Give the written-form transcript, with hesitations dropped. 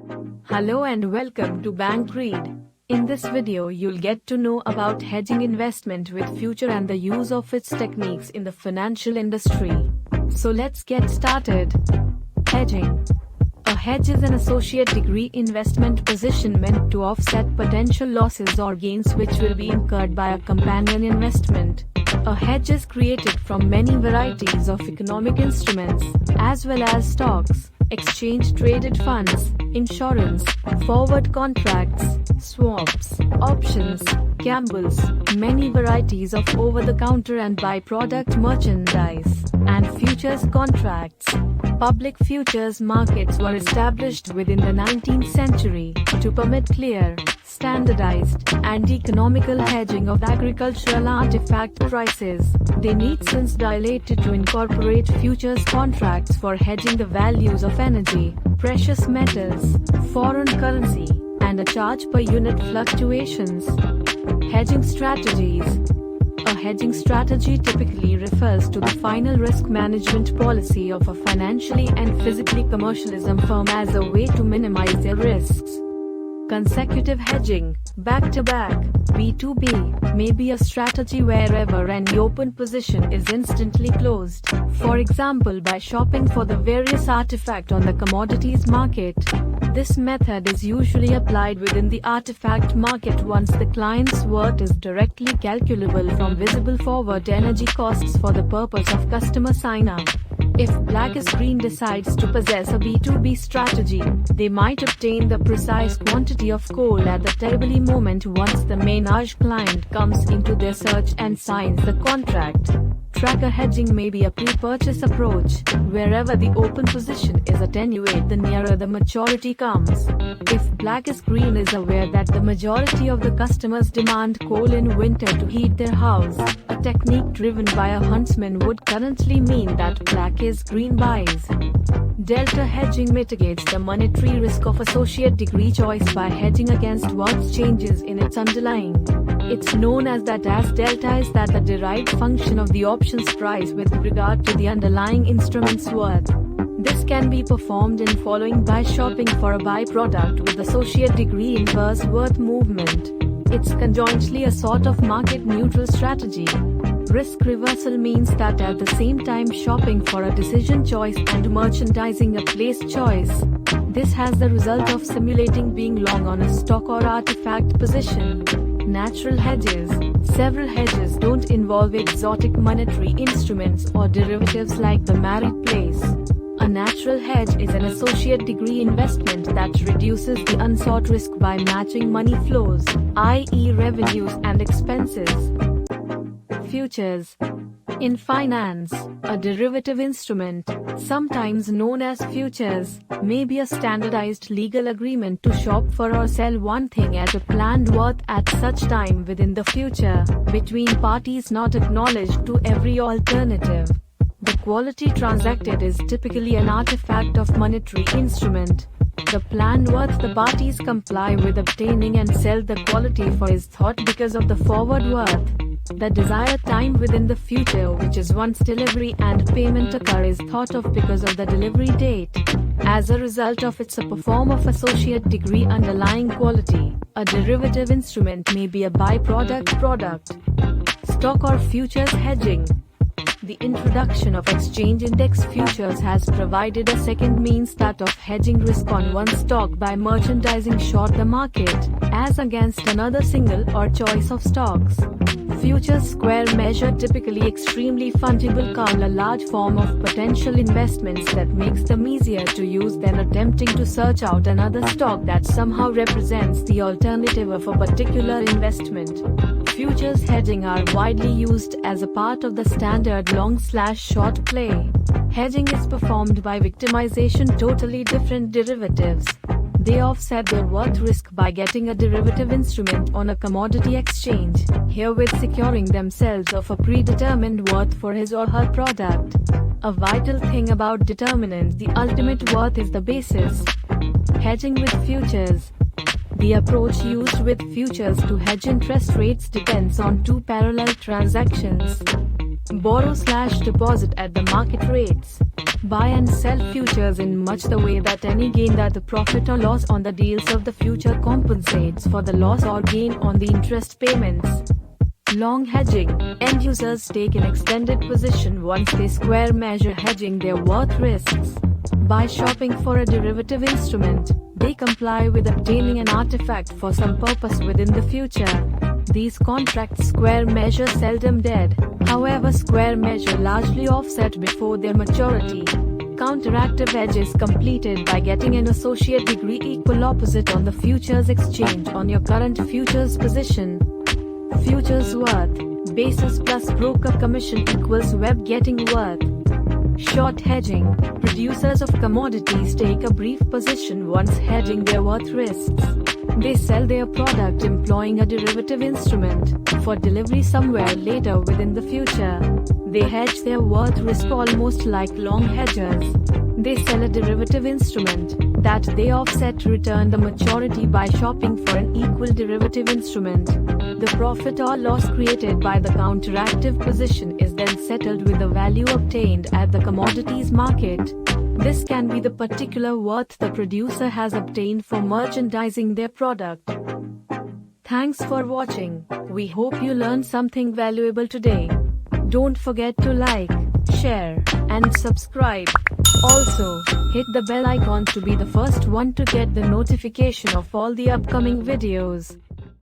Hello and welcome to Bank Read. In this video you'll get to know about hedging investment with future and the use of its techniques in the financial industry. So let's get started. Hedging. A hedge is an associate degree investment position meant to offset potential losses or gains which will be incurred by a companion investment. A hedge is created from many varieties of economic instruments, as well as stocks, exchange-traded funds, insurance, forward contracts, swaps, options, gambles, many varieties of over-the-counter and by-product merchandise, and futures contracts. Public futures markets were established within the 19th century to permit clear, standardized, and economical hedging of agricultural artifact prices. They need since dilated to incorporate futures contracts for hedging the values of energy, precious metals, foreign currency, and a charge per unit fluctuations. Hedging strategies. A hedging strategy typically refers to the final risk management policy of a financially and physically commercialism firm as a way to minimize their risks. Consecutive hedging, back-to-back, B2B, may be a strategy wherever an open position is instantly closed, for example by shopping for the various artifact on the commodities market. This method is usually applied within the artifact market once the client's worth is directly calculable from visible forward energy costs for the purpose of customer sign-up. If Black is Green decides to possess a B2B strategy, they might obtain the precise quantity of coal at the table moment once the menage client comes into their search and signs the contract. Tracker hedging may be a pre-purchase approach, wherever the open position is attenuate the nearer the maturity comes. If Black is Green is aware that the majority of the customers demand coal in winter to heat their house, a technique driven by a huntsman would currently mean that Black is Green buys. Delta hedging mitigates the monetary risk of associate degree choice by hedging against worth changes in its underlying. It's known as that as delta is that the derived function of the option's price with regard to the underlying instrument's worth. This can be performed in following by shopping for a byproduct with associate degree inverse worth movement. It's conjointly a sort of market neutral strategy. Risk reversal means that at the same time shopping for a decision choice and merchandising a place choice. This has the result of simulating being long on a stock or artifact position. Natural hedges. Several hedges don't involve exotic monetary instruments or derivatives like the married place. A natural hedge is an associate degree investment that reduces the unsought risk by matching money flows, i.e. revenues and expenses. Futures. In finance, a derivative instrument, sometimes known as futures, may be a standardized legal agreement to shop for or sell one thing at a planned worth at such time within the future, between parties not acknowledged to every alternative. The quality transacted is typically an artifact of monetary instrument. The planned worth the parties comply with obtaining and sell the quality for is thought because of the forward worth. The desired time within the future which is once delivery and payment occur is thought of because of the delivery date. As a result of it's a form of associate degree underlying quality. A derivative instrument may be a byproduct product. Stock or futures hedging. The introduction of exchange index futures has provided a second means that of hedging risk on one stock by merchandising short the market, as against another single or choice of stocks. Futures square measure typically extremely fungible call a large form of potential investments that makes them easier to use than attempting to search out another stock that somehow represents the alternative of a particular investment. Futures hedging are widely used as a part of the standard long/short play. Hedging is performed by victimization totally different derivatives. They offset their worth risk by getting a derivative instrument on a commodity exchange, herewith securing themselves of a predetermined worth for his or her product. A vital thing about determining the ultimate worth is the basis. Hedging with futures. The approach used with futures to hedge interest rates depends on two parallel transactions. Borrow/deposit at the market rates. buy and sell futures in much the way that any gain that the profit or loss on the deals of the future compensates for the loss or gain on the interest payments. Long hedging. End users take an extended position once they square measure hedging their worth risks. By shopping for a derivative instrument, they comply with obtaining an artifact for some purpose within the future. These contracts square measure seldom dead, however square measure largely offset before their maturity. Counteractive hedge is completed by getting an associate degree equal opposite on the futures exchange on your current futures position. Futures worth. Basis plus broker commission equals web getting worth. Short hedging. Producers of commodities take a brief position once hedging their worth risks. They sell their product employing a derivative instrument for delivery somewhere later within the future. They hedge their worth risk almost like long hedgers. They sell a derivative instrument that they offset to return the maturity by shopping for an equal derivative instrument. The profit or loss created by the counteractive position is then settled with the value obtained at the commodities market. This can be the particular worth the producer has obtained for merchandising their product. Thanks for watching. We hope you learned something valuable today. Don't forget to like, share, and subscribe. Also, hit the bell icon to be the first one to get the notification of all the upcoming videos.